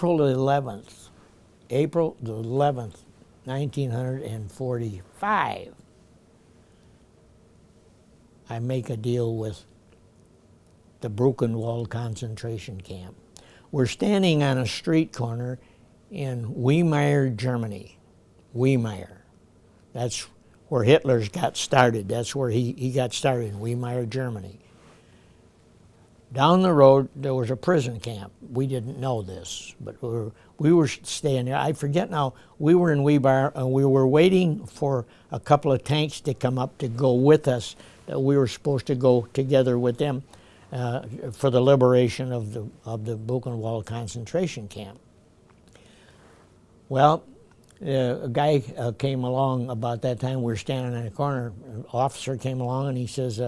April the 11th, 1945, I make a deal with the Buchenwald concentration camp. We're standing on a street corner in Weimar, Germany. Weimar. That's where Hitler's got started. That's where he got started, in Weimar, Germany. Down the road, there was a prison camp. We didn't know this, but we were staying there. I forget now, we were in Weimar, and we were waiting for a couple of tanks to come up to go with us. We were supposed to go together with them for the liberation of the Buchenwald concentration camp. Well, a guy came along about that time. We were standing in a corner. An officer came along, and he says,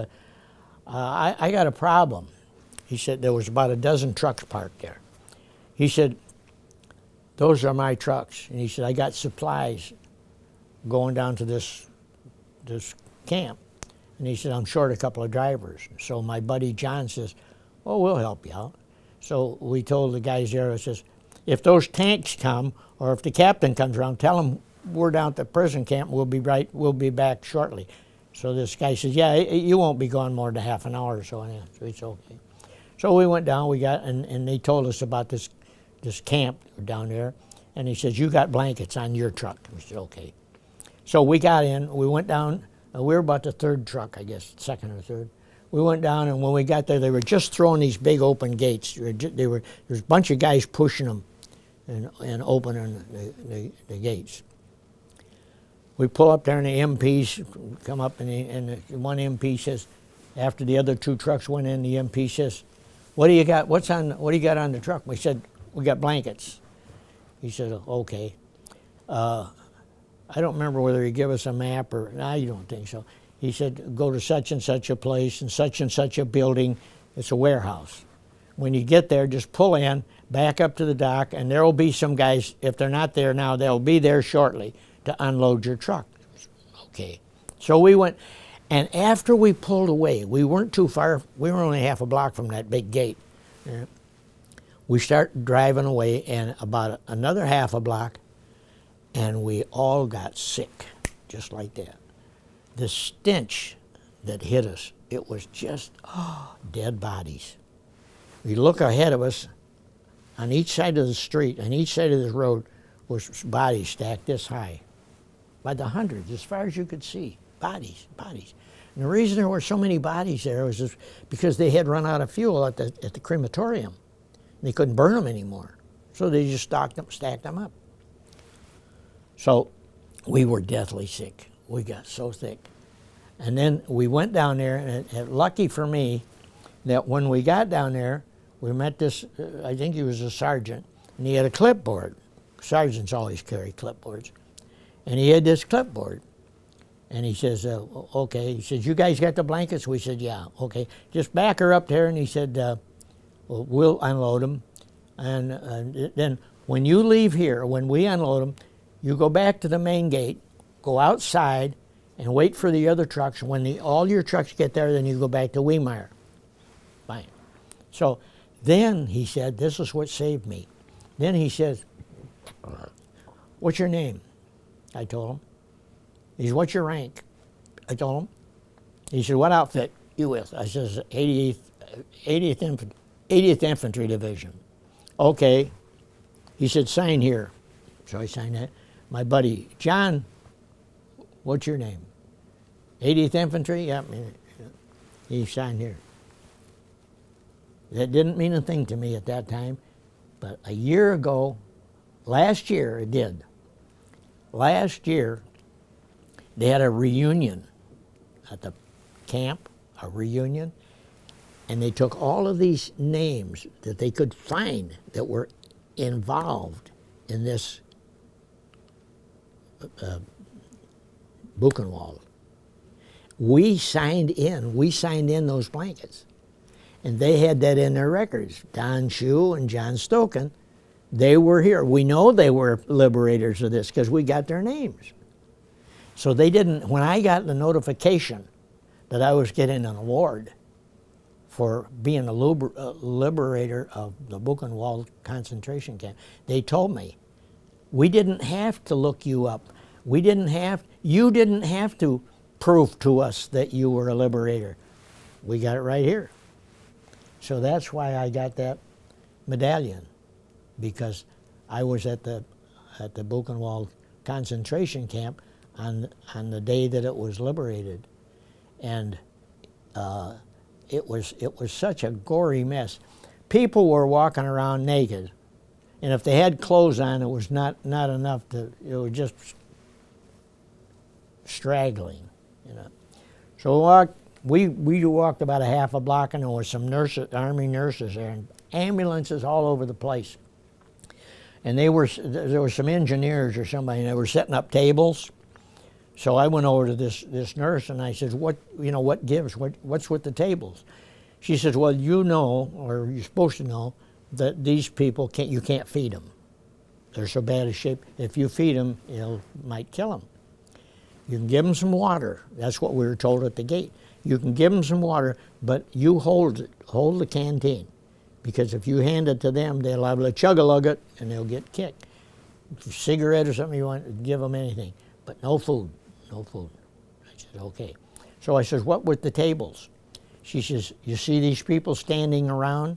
I got a problem. He said there was about a dozen trucks parked there. He said, those are my trucks. And he said, I got supplies going down to this camp. And he said, I'm short a couple of drivers. So my buddy John says, oh, we'll help you out. So we told the guys there, it says, if those tanks come, or if the captain comes around, tell him we're down at the prison camp, we'll be back shortly. So this guy says, yeah, you won't be gone more than half an hour or so. And so it's okay. So we went down, and they told us about this camp down there. And he says, you got blankets on your truck. We said, okay. So we got in, we went down, we were about the third truck, I guess, second or third. We went down, and when we got there, they were just throwing these big open gates. There was a bunch of guys pushing them and opening the gates. We pull up there, and the MPs come up, and the one MP says, after the other two trucks went in, the MP says, what do you got? What do you got on the truck? We said, we got blankets. He said, okay. I don't remember whether he gave us a map or, no, I don't think so. He said, go to such and such a place and such a building. It's a warehouse. When you get there, just pull in, back up to the dock, and there will be some guys, if they're not there now, they'll be there shortly to unload your truck. Okay. So we went, and after we pulled away, we weren't too far, we were only half a block from that big gate. We start driving away, and about another half a block, and we all got sick, just like that. The stench that hit us, it was just dead bodies. We look ahead of us, on each side of the street, on each side of this road, was bodies stacked this high, by the hundreds, as far as you could see. Bodies. And the reason there were so many bodies there was just because they had run out of fuel at the crematorium. They couldn't burn them anymore. So they just stacked them up. So we were deathly sick. We got so sick. And then we went down there, and lucky for me that when we got down there, we met this, I think he was a sergeant, and he had a clipboard. Sergeants always carry clipboards. And he had this clipboard. And he says, okay. He says, you guys got the blankets? We said, yeah, okay. Just back her up there. And he said, well, we'll unload them. And then when you leave here, when we unload them, you go back to the main gate, go outside, and wait for the other trucks. When all your trucks get there, then you go back to Weimar. Fine. So then he said, this is what saved me. Then he says, what's your name? I told him. He said, what's your rank? I told him. He said, what outfit you with? I says, 80th Infantry Division. Okay. He said, sign here. So I signed that. My buddy, John, what's your name? 80th Infantry? Yeah. He signed here. That didn't mean a thing to me at that time, but a year ago, last year it did. Last year, they had a reunion at the camp, a reunion, and they took all of these names that they could find that were involved in this Buchenwald. We signed in those blankets. And they had that in their records. Don Schoo and John Stoken, they were here. We know they were liberators of this because we got their names. So they didn't, when I got the notification that I was getting an award for being a liberator of the Buchenwald concentration camp. They told me, we didn't have to look you up. You didn't have to prove to us that you were a liberator. We got it right here. So that's why I got that medallion, because I was at the Buchenwald concentration camp on the day that it was liberated, and it was such a gory mess. People were walking around naked, and if they had clothes on, it was not enough to. It was just straggling, you know. So we walked about a half a block, and there was some nurses, Army nurses there, and ambulances all over the place. And there were some engineers or somebody, and they were setting up tables. So I went over to this nurse, and I said, what gives? What's with the tables? She says, well, you know, or you're supposed to know, that these people you can't feed them. They're so bad a shape. If you feed them, it might kill them. You can give them some water. That's what we were told at the gate. You can give them some water, but you hold the canteen, because if you hand it to them, they'll have to chug-a-lug it, and they'll get kicked. If a cigarette or something you want, give them anything, but no food, no food. I said, okay. So I said, what with the tables? She says, you see these people standing around?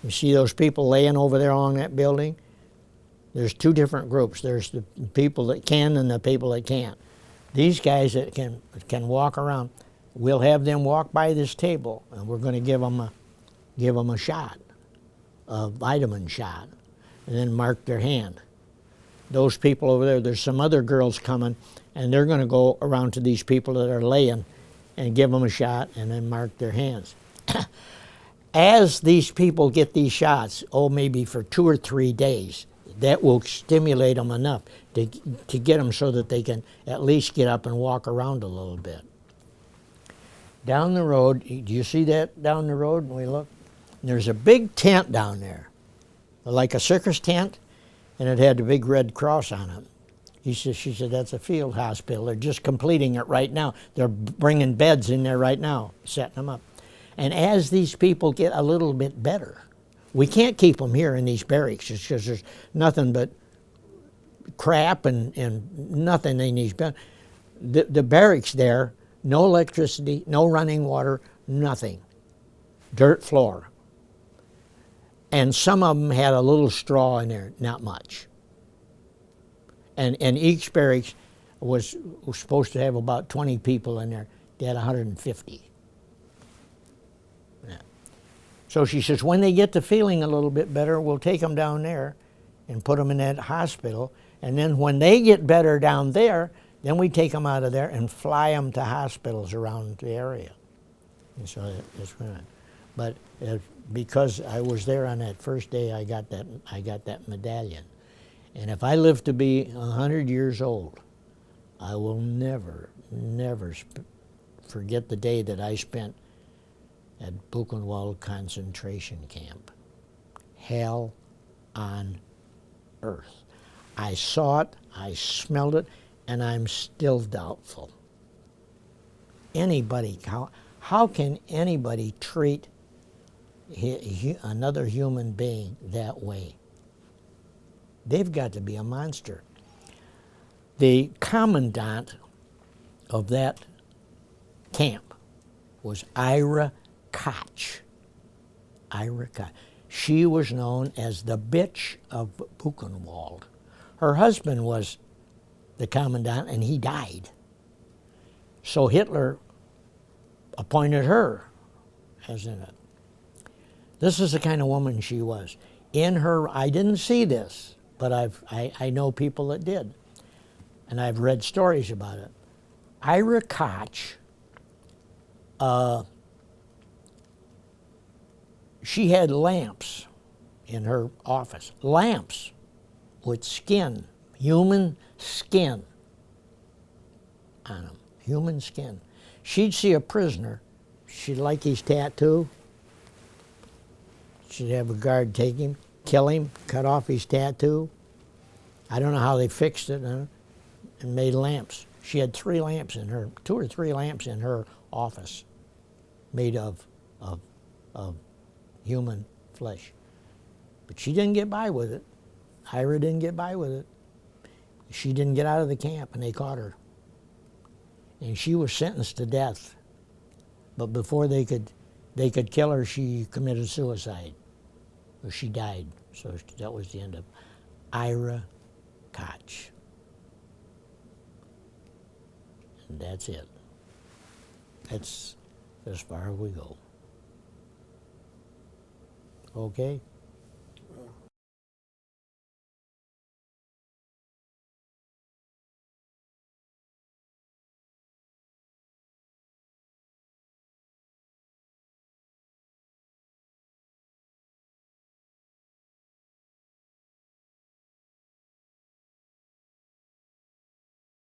You see those people laying over there along that building? There's two different groups. There's the people that can and the people that can't. These guys that can walk around, we'll have them walk by this table, and we're going to give them a shot, a vitamin shot, and then mark their hand. Those people over there, there's some other girls coming, and they're going to go around to these people that are laying and give them a shot and then mark their hands. As these people get these shots, maybe for 2 or 3 days, that will stimulate them enough to get them so that they can at least get up and walk around a little bit. Down the road, do you see that down the road? And we look, and there's a big tent down there, like a circus tent, and it had a big red cross on it. She said, that's a field hospital. They're just completing it right now. They're bringing beds in there right now, setting them up. And as these people get a little bit better, we can't keep them here in these barracks because there's nothing but crap and nothing in these barracks. The barracks there, no electricity, no running water, nothing. Dirt floor. And some of them had a little straw in there, not much. And each barracks was supposed to have about 20 people in there. They had 150. Yeah. So she says, when they get to feeling a little bit better, we'll take them down there and put them in that hospital. And then when they get better down there, then we take them out of there and fly them to hospitals around the area. And so that's right. But because I was there on that first day, I got that medallion. And if I live to be 100 years old, I will never forget the day that I spent at Buchenwald concentration camp. Hell on earth. I saw it, I smelled it, and I'm still doubtful. Anybody, how can anybody treat another human being that way? They've got to be a monster. The commandant of that camp was Ira Koch. Ira Koch. She was known as the bitch of Buchenwald. Her husband was the commandant, and he died. So Hitler appointed her as in it. This is the kind of woman she was. In her, I didn't see this, but I know people that did, and I've read stories about it. Ira Koch, she had lamps in her office, lamps with skin, human skin on them, human skin. She'd see a prisoner, she'd like his tattoo, she'd have a guard take him, kill him, cut off his tattoo. I don't know how they fixed it, and made lamps. She had 2 or 3 lamps in her office, made of of human flesh. But she didn't get by with it. Ira didn't get by with it. She didn't get out of the camp, and they caught her. And she was sentenced to death. But before they could kill her, she committed suicide. Or she died. So that was the end of Ira Koch. And that's it. That's as far as we go. Okay?